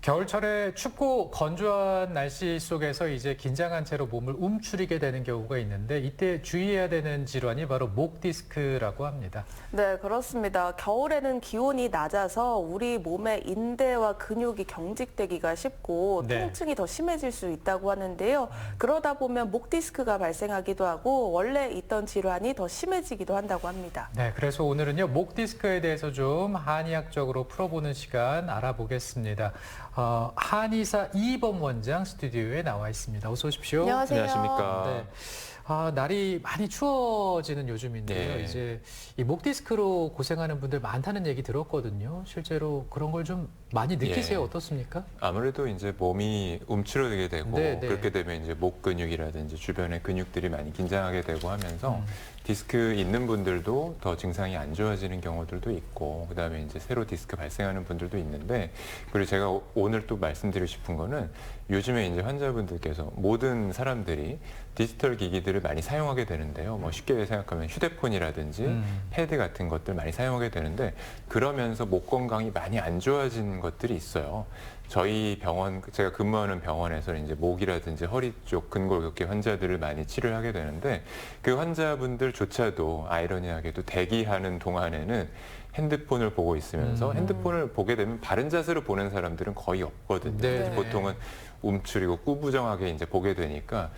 겨울철에 춥고 건조한 날씨 속에서 이제 긴장한 채로 몸을 움츠리게 되는 경우가 있는데 이때 주의해야 되는 질환이 바로 목 디스크라고 합니다. 네, 그렇습니다. 겨울에는 기온이 낮아서 우리 몸의 인대와 근육이 경직되기가 쉽고 네. 통증이 더 심해질 수 있다고 하는데요. 그러다 보면 목 디스크가 발생하기도 하고 원래 있던 질환이 더 심해지기도 한다고 합니다. 네, 그래서 오늘은요, 목 디스크에 대해서 좀 한의학적으로 풀어보는 시간 알아보겠습니다. 한의사 이범 원장 스튜디오에 나와 있습니다. 어서 오십시오. 안녕하세요. 안녕하십니까. 네. 날이 많이 추워지는 요즘인데요. 네. 이제 이 목 디스크로 고생하는 분들 많다는 얘기 들었거든요. 실제로 그런 걸 좀 많이 느끼세요? 예. 어떻습니까? 아무래도 이제 몸이 움츠러들게 되고 네, 네. 그렇게 되면 이제 목 근육이라든지 주변의 근육들이 많이 긴장하게 되고 하면서 디스크 있는 분들도 더 증상이 안 좋아지는 경우들도 있고 그다음에 이제 새로 디스크 발생하는 분들도 있는데 그리고 제가 오늘 또 말씀드리고 싶은 거는 요즘에 이제 환자분들께서 모든 사람들이 디지털 기기들을 많이 사용하게 되는데요. 뭐 쉽게 생각하면 휴대폰이라든지 패드 같은 것들 많이 사용하게 되는데 그러면서 목 건강이 많이 안 좋아진 것들이 있어요. 저희 병원, 제가 근무하는 병원에서 이제 목이라든지 허리 쪽 근골격계 환자들을 많이 치료를 하게 되는데 그 환자분들조차도 아이러니하게도 대기하는 동안에는 핸드폰을 보고 있으면서 핸드폰을 보게 되면 바른 자세로 보는 사람들은 거의 없거든요. 네. 보통은 움츠리고 꾸부정하게 이제 보게 되니까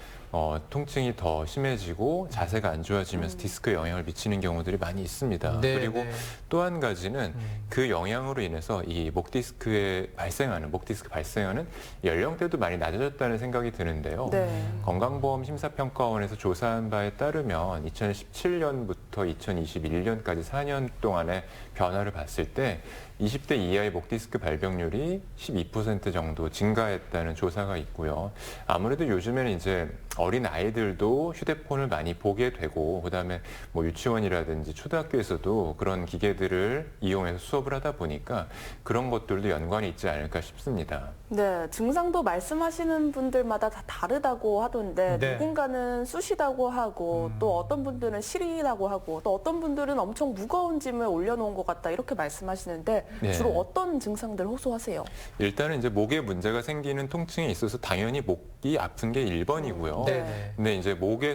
통증이 더 심해지고 자세가 안 좋아지면서 디스크에 영향을 미치는 경우들이 많이 있습니다. 네, 그리고 네. 또 한 가지는 그 영향으로 인해서 이 목 디스크 발생하는 연령대도 많이 낮아졌다는 생각이 드는데요. 네. 건강보험 심사평가원에서 조사한 바에 따르면 2017년부터 2021년까지 4년 동안의 변화를 봤을 때 20대 이하의 목 디스크 발병률이 12% 정도 증가했다는 조사가 있고요. 아무래도 요즘에는 이제 어린 아이들도 휴대폰을 많이 보게 되고 그다음에 뭐 유치원이라든지 초등학교에서도 그런 기계들을 이용해서 수업을 하다 보니까 그런 것들도 연관이 있지 않을까 싶습니다. 네, 증상도 말씀하시는 분들마다 다 다르다고 하던데 네. 누군가는 쑤시다고 하고 또 어떤 분들은 시리다고 하고 또 어떤 분들은 엄청 무거운 짐을 올려놓은 것 같다 이렇게 말씀하시는데 네. 주로 어떤 증상들 호소하세요? 일단은 이제 목에 문제가 생기는 통증에 있어서 당연히 목이 아픈 게 1번이고요. 네. 근데 이제 목에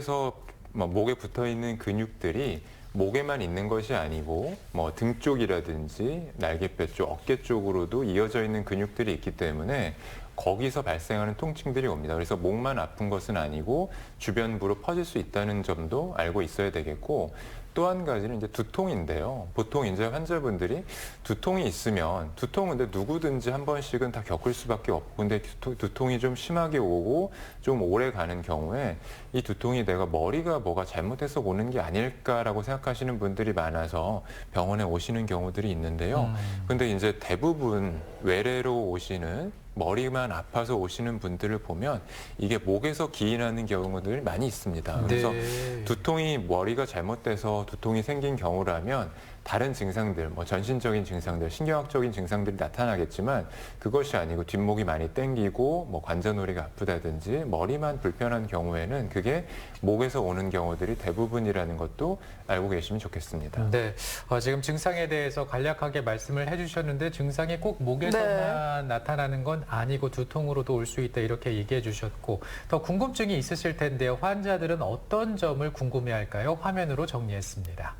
붙어 있는 근육들이 목에만 있는 것이 아니고 뭐 등 쪽이라든지 날개뼈 쪽, 어깨 쪽으로도 이어져 있는 근육들이 있기 때문에 거기서 발생하는 통증들이 옵니다. 그래서 목만 아픈 것은 아니고 주변부로 퍼질 수 있다는 점도 알고 있어야 되겠고 또 한 가지는 이제 두통인데요. 보통 이제 환자분들이 두통이 있으면 두통은 근데 누구든지 한 번씩은 다 겪을 수밖에 없고 근데 두통이 좀 심하게 오고 좀 오래 가는 경우에 이 두통이 내가 머리가 뭐가 잘못해서 오는 게 아닐까라고 생각하시는 분들이 많아서 병원에 오시는 경우들이 있는데요. 근데 이제 대부분 외래로 오시는 머리만 아파서 오시는 분들을 보면 이게 목에서 기인하는 경우들이 많이 있습니다. 그래서 네. 두통이 머리가 잘못돼서 두통이 생긴 경우라면 다른 증상들, 뭐 전신적인 증상들, 신경학적인 증상들이 나타나겠지만 그것이 아니고 뒷목이 많이 땡기고 뭐 관자놀이가 아프다든지 머리만 불편한 경우에는 그게 목에서 오는 경우들이 대부분이라는 것도 알고 계시면 좋겠습니다. 네, 지금 증상에 대해서 간략하게 말씀을 해주셨는데 증상이 꼭 목에서만 나타나는 건 아니고 두통으로도 올 수 있다 이렇게 얘기해 주셨고 더 궁금증이 있으실 텐데요. 환자들은 어떤 점을 궁금해할까요? 화면으로 정리했습니다.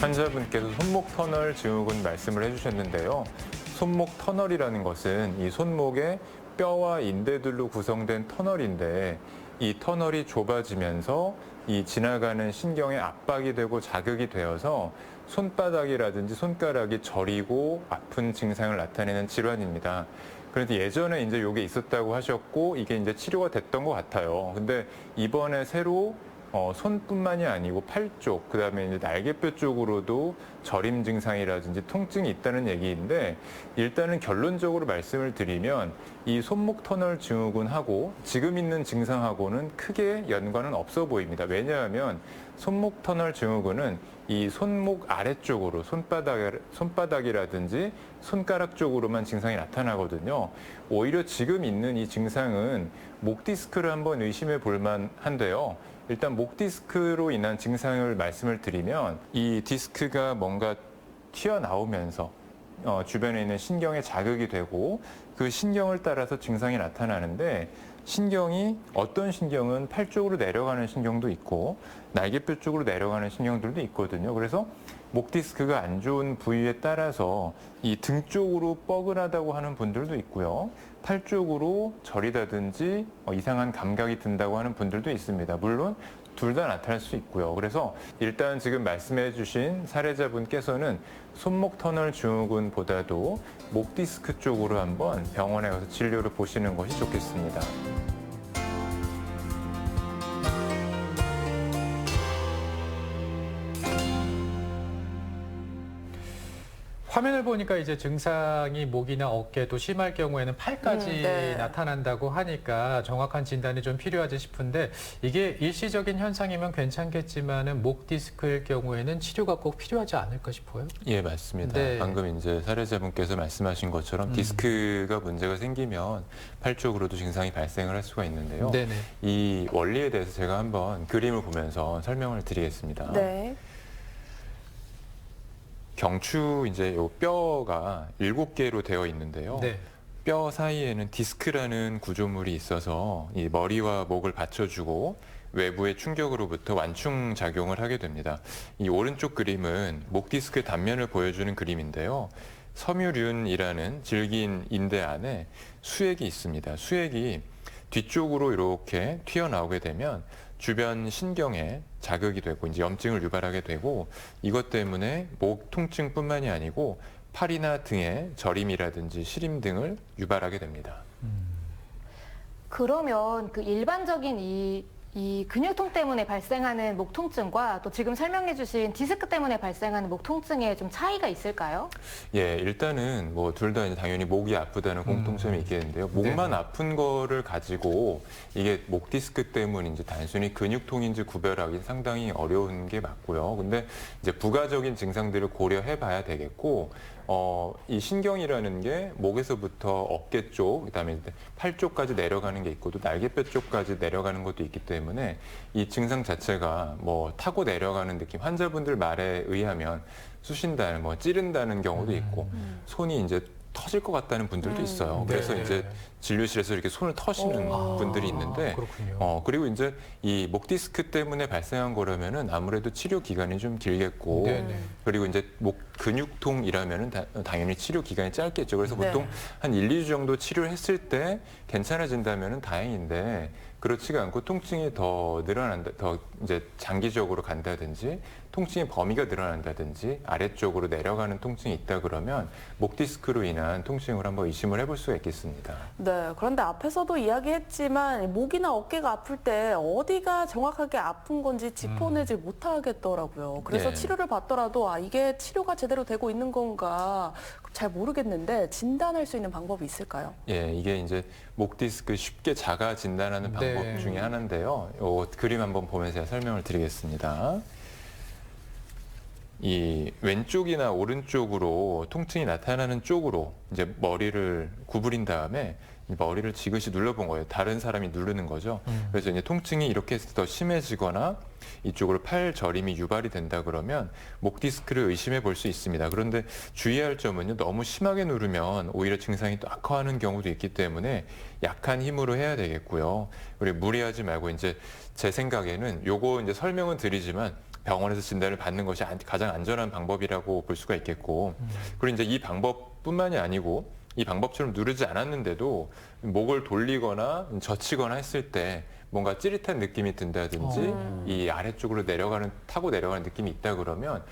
환자분께서 손목 터널 증후군 말씀을 해주셨는데요. 손목 터널이라는 것은 이 손목의 뼈와 인대들로 구성된 터널인데 이 터널이 좁아지면서 이 지나가는 신경에 압박이 되고 자극이 되어서 손바닥이라든지 손가락이 저리고 아픈 증상을 나타내는 질환입니다. 그런데 예전에 이제 이게 있었다고 하셨고 이게 이제 치료가 됐던 것 같아요. 근데 이번에 새로 손뿐만이 아니고 팔 쪽, 그다음에 이제 날개뼈 쪽으로도 저림 증상이라든지 통증이 있다는 얘기인데 일단은 결론적으로 말씀을 드리면 이 손목 터널 증후군하고 지금 있는 증상하고는 크게 연관은 없어 보입니다. 왜냐하면 손목 터널 증후군은 이 손목 아래쪽으로 손바닥이라든지 손가락 쪽으로만 증상이 나타나거든요. 오히려 지금 있는 이 증상은 목 디스크를 한번 의심해 볼 만한데요. 일단 목 디스크로 인한 증상을 말씀을 드리면 이 디스크가 뭔가 튀어나오면서 주변에 있는 신경에 자극이 되고 그 신경을 따라서 증상이 나타나는데 신경이 어떤 신경은 팔 쪽으로 내려가는 신경도 있고 날개뼈 쪽으로 내려가는 신경들도 있거든요. 그래서 목 디스크가 안 좋은 부위에 따라서 이 등 쪽으로 뻐근하다고 하는 분들도 있고요. 팔 쪽으로 저리다든지 이상한 감각이 든다고 하는 분들도 있습니다. 물론 둘 다 나타날 수 있고요. 그래서 일단 지금 말씀해 주신 사례자분께서는 손목 터널 증후군보다도 목 디스크 쪽으로 한번 병원에 가서 진료를 보시는 것이 좋겠습니다. 화면을 보니까 이제 증상이 목이나 어깨 또 심할 경우에는 팔까지 네. 나타난다고 하니까 정확한 진단이 좀 필요하지 싶은데 이게 일시적인 현상이면 괜찮겠지만은 목 디스크일 경우에는 치료가 꼭 필요하지 않을까 싶어요. 예, 맞습니다. 네. 방금 이제 사례자분께서 말씀하신 것처럼 디스크가 문제가 생기면 팔 쪽으로도 증상이 발생을 할 수가 있는데요. 네네. 이 원리에 대해서 제가 한번 그림을 보면서 설명을 드리겠습니다. 네. 경추 이제 요 뼈가 7개로 되어 있는데요. 네. 뼈 사이에는 디스크라는 구조물이 있어서 이 머리와 목을 받쳐주고 외부의 충격으로부터 완충 작용을 하게 됩니다. 이 오른쪽 그림은 목 디스크의 단면을 보여주는 그림인데요. 섬유륜이라는 질긴 인대 안에 수액이 있습니다. 수액이 뒤쪽으로 이렇게 튀어나오게 되면 주변 신경에 자극이 되고 이제 염증을 유발하게 되고 이것 때문에 목 통증뿐만이 아니고 팔이나 등의 저림이라든지 시림 등을 유발하게 됩니다. 그러면 그 일반적인 이 근육통 때문에 발생하는 목 통증과 또 지금 설명해 주신 디스크 때문에 발생하는 목 통증에 좀 차이가 있을까요? 예, 일단은 뭐 둘 다 당연히 목이 아프다는 공통점이 있겠는데요. 목만 네네. 아픈 거를 가지고 이게 목 디스크 때문인지 단순히 근육통인지 구별하기 상당히 어려운 게 맞고요. 근데 이제 부가적인 증상들을 고려해 봐야 되겠고, 이 신경이라는 게 목에서부터 어깨 쪽, 그다음에 팔 쪽까지 내려가는 게 있고 또 날개뼈 쪽까지 내려가는 것도 있기 때문에 이 증상 자체가 뭐 타고 내려가는 느낌, 환자분들 말에 의하면 쑤신다는, 뭐 찌른다는 경우도 있고 손이 이제 터질 것 같다는 분들도 있어요. 그래서 네. 이제 진료실에서 이렇게 손을 터시는 분들이 있는데, 그렇군요. 그리고 이제 이 목 디스크 때문에 발생한 거라면은 아무래도 치료 기간이 좀 길겠고, 네네. 그리고 이제 목 근육통이라면은 당연히 치료 기간이 짧겠죠. 그래서 네. 보통 한 1, 2주 정도 치료를 했을 때 괜찮아진다면은 다행인데 그렇지가 않고 통증이 더 늘어난다, 더 이제 장기적으로 간다든지 통증의 범위가 늘어난다든지 아래쪽으로 내려가는 통증이 있다 그러면 목 디스크로 인한 통증을 한번 의심을 해볼 수가 있겠습니다. 네. 그런데 앞에서도 이야기했지만 목이나 어깨가 아플 때 어디가 정확하게 아픈 건지 짚어내지 못하겠더라고요. 그래서 네. 치료를 받더라도 이게 치료가 제대로 되고 있는 건가 잘 모르겠는데 진단할 수 있는 방법이 있을까요? 예, 이게 이제 목 디스크 쉽게 자가 진단하는 방법 네. 중에 하나인데요. 요 그림 한번 보면서 제가 설명을 드리겠습니다. 이 왼쪽이나 오른쪽으로 통증이 나타나는 쪽으로 이제 머리를 구부린 다음에 이 머리를 지그시 눌러본 거예요. 다른 사람이 누르는 거죠. 그래서 이제 통증이 이렇게 해서 더 심해지거나 이쪽으로 팔 저림이 유발이 된다 그러면 목 디스크를 의심해 볼 수 있습니다. 그런데 주의할 점은요, 너무 심하게 누르면 오히려 증상이 또 악화하는 경우도 있기 때문에 약한 힘으로 해야 되겠고요. 그리고 무리하지 말고 이제 제 생각에는 요거 이제 설명은 드리지만 병원에서 진단을 받는 것이 가장 안전한 방법이라고 볼 수가 있겠고, 그리고 이제 이 방법뿐만이 아니고 이 방법처럼 누르지 않았는데도 목을 돌리거나 젖히거나 했을 때 뭔가 찌릿한 느낌이 든다든지 이 아래쪽으로 타고 내려가는 느낌이 있다 그러면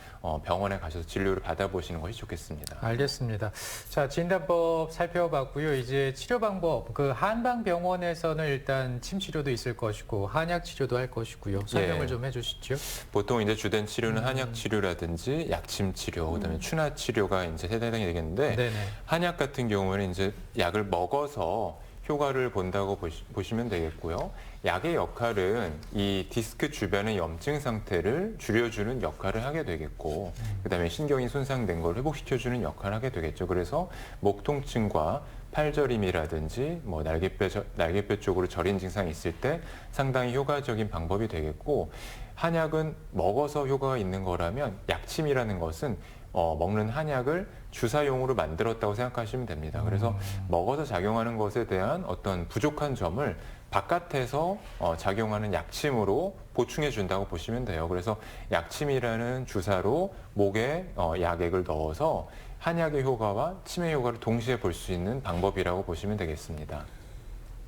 병원에 가셔서 진료를 받아보시는 것이 좋겠습니다. 알겠습니다. 자, 진단법 살펴봤고요. 이제 치료 방법, 그 한방병원에서는 일단 침 치료도 있을 것이고 한약 치료도 할 것이고요. 설명을 예. 좀 해주시죠. 보통 이제 주된 치료는 한약 치료라든지 약침 치료, 그다음에 추나 치료가 이제 해당이 되겠는데 네네. 한약 같은 경우는 이제 약을 먹어서 효과를 본다고 보시면 되겠고요. 약의 역할은 이 디스크 주변의 염증 상태를 줄여주는 역할을 하게 되겠고, 그다음에 신경이 손상된 걸 회복시켜주는 역할을 하게 되겠죠. 그래서 목 통증과 팔저림이라든지 뭐 날개뼈 쪽으로 저린 증상이 있을 때 상당히 효과적인 방법이 되겠고, 한약은 먹어서 효과가 있는 거라면 약침이라는 것은 먹는 한약을 주사용으로 만들었다고 생각하시면 됩니다. 그래서 먹어서 작용하는 것에 대한 어떤 부족한 점을 바깥에서 작용하는 약침으로 보충해 준다고 보시면 돼요. 그래서 약침이라는 주사로 목에 약액을 넣어서 한약의 효과와 침의 효과를 동시에 볼 수 있는 방법이라고 보시면 되겠습니다.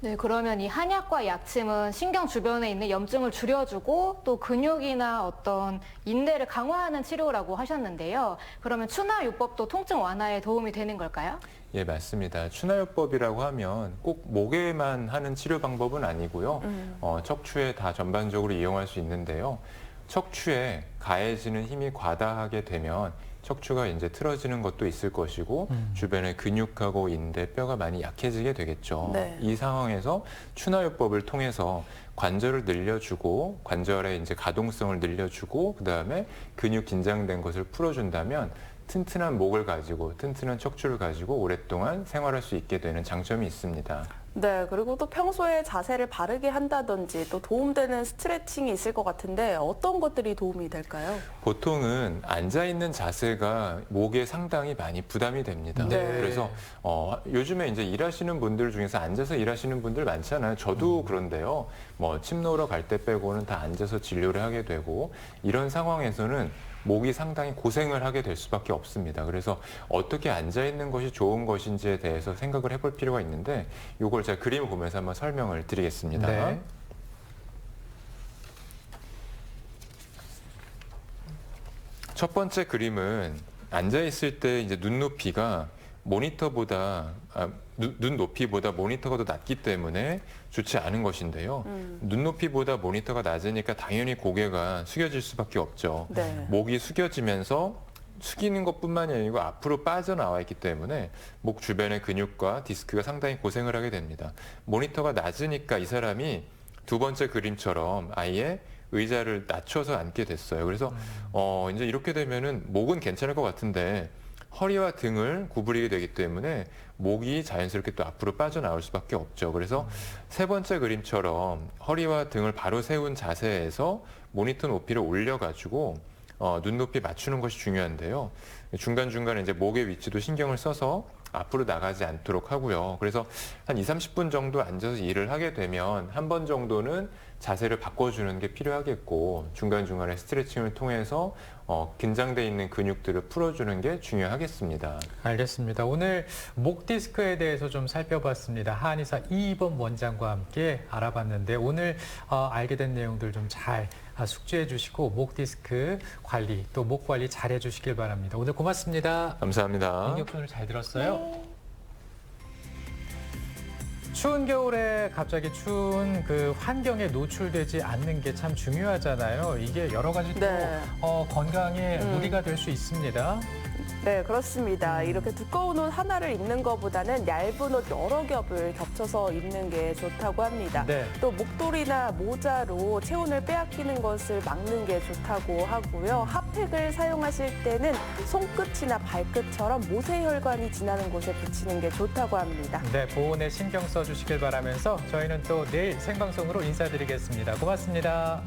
네, 그러면 이 한약과 약침은 신경 주변에 있는 염증을 줄여주고 또 근육이나 어떤 인대를 강화하는 치료라고 하셨는데요. 그러면 추나요법도 통증 완화에 도움이 되는 걸까요? 예, 맞습니다. 추나요법이라고 하면 꼭 목에만 하는 치료 방법은 아니고요. 척추에 다 전반적으로 이용할 수 있는데요. 척추에 가해지는 힘이 과다하게 되면 척추가 이제 틀어지는 것도 있을 것이고 주변의 근육하고 인대, 뼈가 많이 약해지게 되겠죠. 네. 이 상황에서 추나요법을 통해서 관절을 늘려주고 관절의 이제 가동성을 늘려주고 그다음에 근육 긴장된 것을 풀어준다면 튼튼한 목을 가지고 튼튼한 척추를 가지고 오랫동안 생활할 수 있게 되는 장점이 있습니다. 네, 그리고 또 평소에 자세를 바르게 한다든지 또 도움되는 스트레칭이 있을 것 같은데 어떤 것들이 도움이 될까요? 보통은 앉아있는 자세가 목에 상당히 많이 부담이 됩니다. 네. 그래서 요즘에 이제 일하시는 분들 중에서 앉아서 일하시는 분들 많잖아요. 저도 그런데요. 뭐 침 놓으러 갈 때 빼고는 다 앉아서 진료를 하게 되고 이런 상황에서는 목이 상당히 고생을 하게 될 수밖에 없습니다. 그래서 어떻게 앉아있는 것이 좋은 것인지에 대해서 생각을 해볼 필요가 있는데 이걸 제가 그림을 보면서 한번 설명을 드리겠습니다. 네. 첫 번째 그림은 앉아있을 때 이제 눈높이가 눈높이보다 모니터가 더 낮기 때문에 좋지 않은 것인데요. 눈높이보다 모니터가 낮으니까 당연히 고개가 숙여질 수밖에 없죠. 네. 목이 숙여지면서 숙이는 것뿐만이 아니고 앞으로 빠져나와 있기 때문에 목 주변의 근육과 디스크가 상당히 고생을 하게 됩니다. 모니터가 낮으니까 이 사람이 두 번째 그림처럼 아예 의자를 낮춰서 앉게 됐어요. 그래서 이제 이렇게 되면은 목은 괜찮을 것 같은데 허리와 등을 구부리게 되기 때문에 목이 자연스럽게 또 앞으로 빠져나올 수밖에 없죠. 그래서 세 번째 그림처럼 허리와 등을 바로 세운 자세에서 모니터 높이를 올려가지고 눈높이 맞추는 것이 중요한데요. 중간중간에 이제 목의 위치도 신경을 써서 앞으로 나가지 않도록 하고요. 그래서 한 20-30분 정도 앉아서 일을 하게 되면 한 번 정도는 자세를 바꿔주는 게 필요하겠고 중간중간에 스트레칭을 통해서 긴장돼 있는 근육들을 풀어주는 게 중요하겠습니다. 알겠습니다. 오늘 목 디스크에 대해서 좀 살펴봤습니다. 한의사 이희범 원장과 함께 알아봤는데 오늘 알게 된 내용들 좀 잘 숙지해 주시고 목 디스크 관리 또 목 관리 잘 해주시길 바랍니다. 오늘 고맙습니다. 감사합니다. 강력분을 잘 들었어요? 추운 겨울에 갑자기 추운 그 환경에 노출되지 않는 게 참 중요하잖아요. 이게 여러 가지 또 네. 건강에 무리가 될 수 있습니다. 네, 그렇습니다. 이렇게 두꺼운 옷 하나를 입는 것보다는 얇은 옷 여러 겹을 겹쳐서 입는 게 좋다고 합니다. 네. 또 목도리나 모자로 체온을 빼앗기는 것을 막는 게 좋다고 하고요. 핫팩을 사용하실 때는 손끝이나 발끝처럼 모세혈관이 지나는 곳에 붙이는 게 좋다고 합니다. 네, 보온에 신경 써주시길 바라면서 저희는 또 내일 생방송으로 인사드리겠습니다. 고맙습니다.